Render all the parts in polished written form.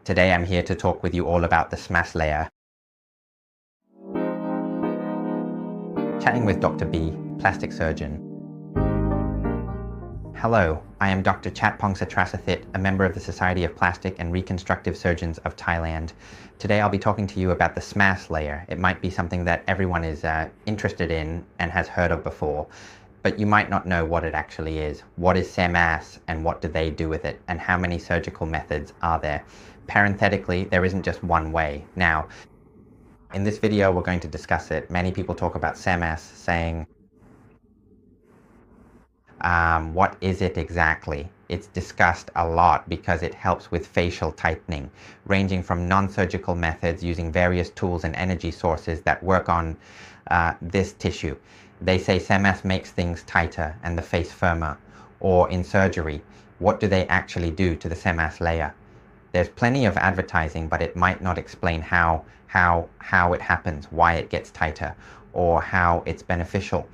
Today I'm here to talk with you all about the SMAS layer. Chatting with Dr. B, plastic surgeon. Hello, I am Dr. Chatpong Satrasathit, a member of the Society of Plastic and Reconstructive Surgeons of Thailand. Today I'll be talking to you about the SMAS layer. It might be something that everyone is interested in and has heard of before, but you might not know what it actually is. What is SMAS and what do they do with it, and how many surgical methods are there? Parenthetically, there isn't just one way. Now, in this video we're going to discuss it. Many people talk about SMAS saying, what is it exactly? It's discussed a lot because it helps with facial tightening, ranging from non-surgical methods using various tools and energy sources that work on this tissue. They say SMAS makes things tighter and the face firmer. Or in surgery, what do they actually do to the SMAS layer? There's plenty of advertising, but it might not explain how it happens, why it gets tighter, or how it's beneficial.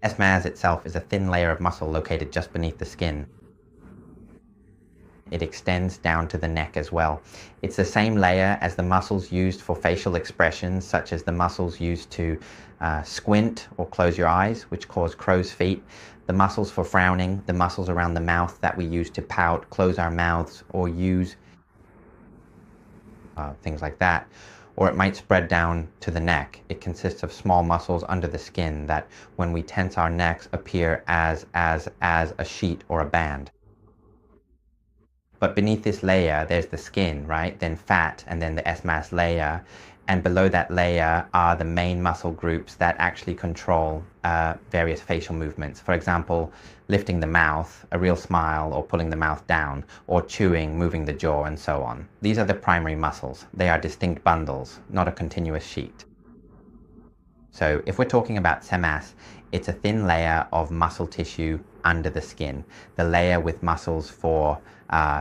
SMAS itself is a thin layer of muscle located just beneath the skin. It extends down to the neck as well. It's the same layer as the muscles used for facial expressions, such as the muscles used to squint or close your eyes, which cause crow's feet, the muscles for frowning, the muscles around the mouth that we use to pout, close our mouths, or use things like that. Or it might spread down to the neck. It consists of small muscles under the skin that, when we tense our necks, appear as a sheet or a band. But beneath this layer, there's the skin, right? Then fat, and then the SMAS layer. And below that layer are the main muscle groups that actually control various facial movements. For example, lifting the mouth, a real smile, or pulling the mouth down, or chewing, moving the jaw, and so on. These are the primary muscles. They are distinct bundles, not a continuous sheet. So if we're talking about SMAS, it's a thin layer of muscle tissue under the skin, the layer with muscles for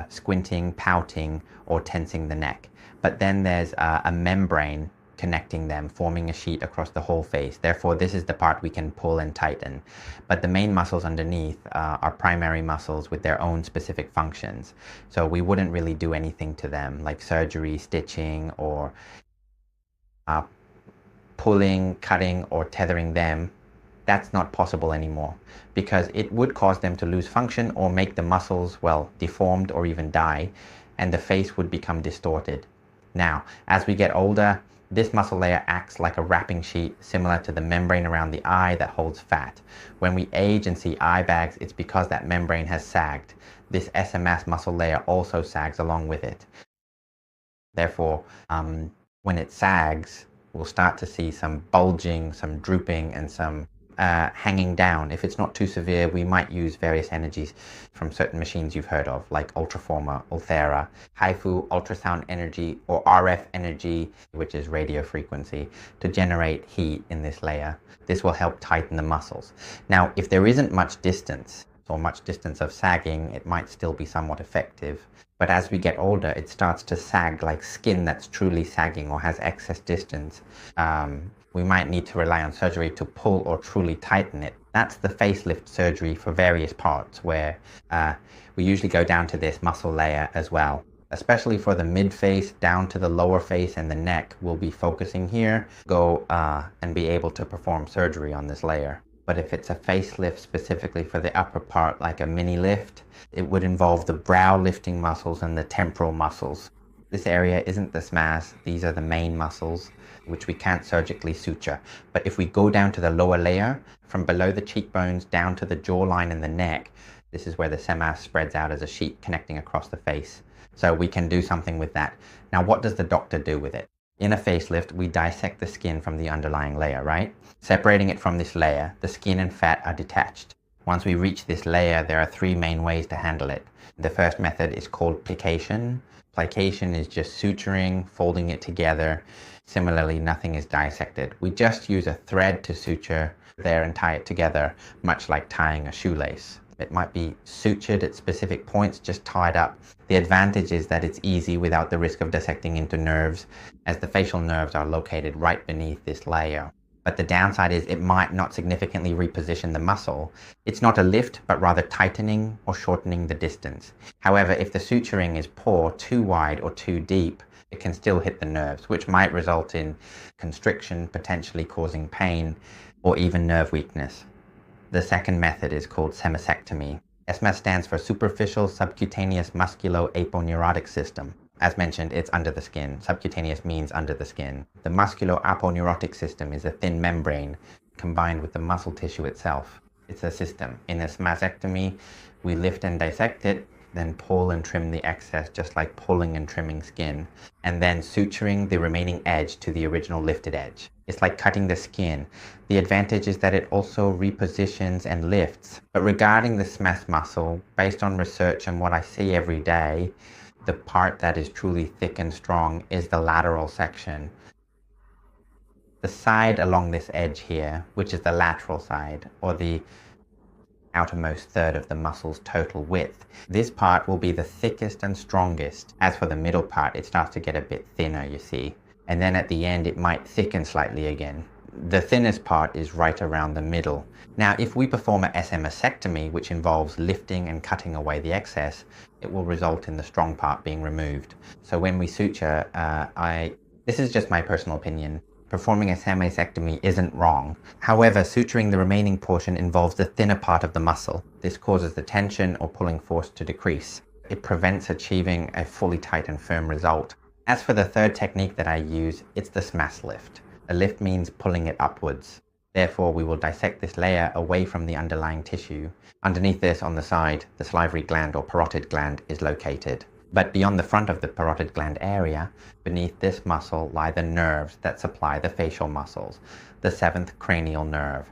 squinting, pouting, or tensing the neck. But then there's a membrane connecting them, forming a sheet across the whole face. Therefore, this is the part we can pull and tighten. But the main muscles underneath are primary muscles with their own specific functions. So we wouldn't really do anything to them, like surgery, stitching, or pulling, cutting, or tethering them. That's not possible anymore, because it would cause them to lose function or make the muscles, well, deformed or even die, and the face would become distorted. Now, as we get older, this muscle layer acts like a wrapping sheet, similar to the membrane around the eye that holds fat. When we age and see eye bags, it's because that membrane has sagged. This SMAS muscle layer also sags along with it. Therefore, when it sags, we'll start to see some bulging, some drooping, and some hanging down. If it's not too severe, we might use various energies from certain machines you've heard of, like Ultraformer, Ulthera, HIFU, ultrasound energy, or RF energy, which is radio frequency, to generate heat in this layer. This will help tighten the muscles. Now, if there isn't much distance, or much distance of sagging, it might still be somewhat effective. But as we get older, it starts to sag like skin that's truly sagging or has excess distance. We might need to rely on surgery to pull or truly tighten it. That's the facelift surgery for various parts, where we usually go down to this muscle layer as well. Especially for the mid-face, down to the lower face and the neck, we'll be focusing here, go and be able to perform surgery on this layer. But if it's a facelift specifically for the upper part, like a mini lift, it would involve the brow lifting muscles and the temporal muscles. This area isn't the SMAS, these are the main muscles, which we can't surgically suture. But if we go down to the lower layer, from below the cheekbones down to the jawline and the neck, this is where the SMAS spreads out as a sheet connecting across the face. So we can do something with that. Now, what does the doctor do with it? In a facelift, we dissect the skin from the underlying layer, right? Separating it from this layer, the skin and fat are detached. Once we reach this layer, there are three main ways to handle it. The first method is called plication. Plication is just suturing, folding it together. Similarly, nothing is dissected. We just use a thread to suture there and tie it together, much like tying a shoelace. It might be sutured at specific points, just tied up. The advantage is that it's easy without the risk of dissecting into nerves, as the facial nerves are located right beneath this layer. but the downside is it might not significantly reposition the muscle. It's not a lift, but rather tightening or shortening the distance. However, if the suturing is poor, too wide or too deep, it can still hit the nerves, which might result in constriction, potentially causing pain, or even nerve weakness. The second method is called semasectomy. SMAS stands for Superficial Subcutaneous Musculo-Aponeurotic System. As mentioned, it's under the skin. Subcutaneous means under the skin. The musculo-aponeurotic system is a thin membrane combined with the muscle tissue itself. It's a system. In a SMASectomy, we lift and dissect it, then pull and trim the excess, just like pulling and trimming skin, and then suturing the remaining edge to the original lifted edge. It's like cutting the skin. The advantage is that it also repositions and lifts. But regarding the SMAS muscle, based on research and what I see every day, the part that is truly thick and strong is the lateral section. The side along this edge here, which is the lateral side, or the outermost third of the muscle's total width. This part will be the thickest and strongest. As for the middle part, it starts to get a bit thinner, you see. And then at the end, it might thicken slightly again. The thinnest part is right around the middle. Now, if we perform a SMAsectomy, which involves lifting and cutting away the excess, it will result in the strong part being removed. So when we suture, this is just my personal opinion, performing a semasectomy isn't wrong. However, suturing the remaining portion involves the thinner part of the muscle. This causes the tension or pulling force to decrease. It prevents achieving a fully tight and firm result. As for the third technique that I use, it's the SMAS lift. A lift means pulling it upwards. Therefore, we will dissect this layer away from the underlying tissue. Underneath this, on the side, the salivary gland or parotid gland is located. But beyond the front of the parotid gland area, beneath this muscle lie the nerves that supply the facial muscles, the seventh cranial nerve.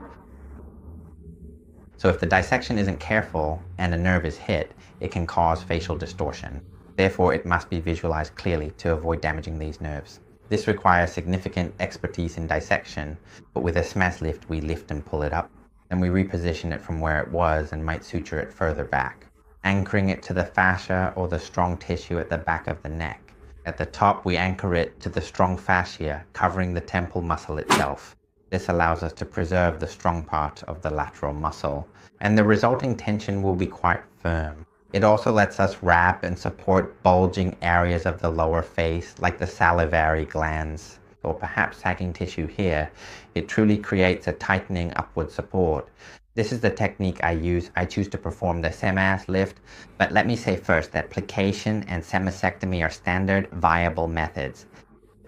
So if the dissection isn't careful and a nerve is hit, it can cause facial distortion. Therefore, it must be visualized clearly to avoid damaging these nerves. This requires significant expertise in dissection, but with a SMAS lift, we lift and pull it up, and we reposition it from where it was and might suture it further back, anchoring it to the fascia or the strong tissue at the back of the neck. At the top, we anchor it to the strong fascia, covering the temple muscle itself. This allows us to preserve the strong part of the lateral muscle, and the resulting tension will be quite firm. It also lets us wrap and support bulging areas of the lower face, like the salivary glands, or perhaps sagging tissue here. It truly creates a tightening upward support. This is the technique I use. I choose to perform the SMAS lift, but let me say first that plication and semasectomy are standard, viable methods.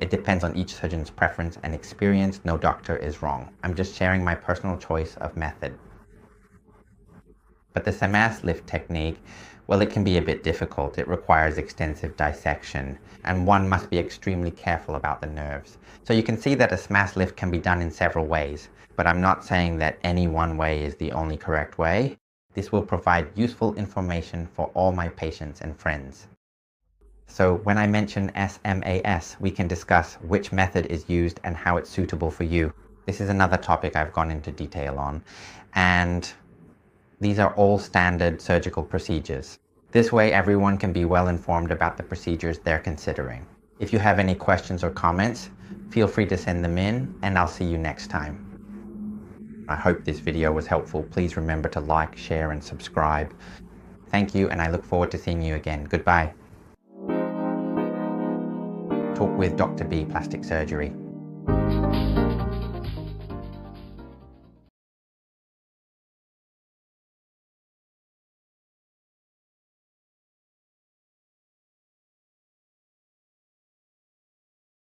It depends on each surgeon's preference and experience. No doctor is wrong. I'm just sharing my personal choice of method. But the SMAS lift technique, well, it can be a bit difficult. It requires extensive dissection, and one must be extremely careful about the nerves. So you can see that a SMAS lift can be done in several ways, but I'm not saying that any one way is the only correct way. This will provide useful information for all my patients and friends. So when I mention SMAS, we can discuss which method is used and how it's suitable for you. This is another topic I've gone into detail on, and these are all standard surgical procedures. This way, everyone can be well informed about the procedures they're considering. If you have any questions or comments, feel free to send them in, and I'll see you next time. I hope this video was helpful. Please remember to like, share, and subscribe. Thank you, and I look forward to seeing you again. Goodbye. Talk with Dr. B Plastic Surgery.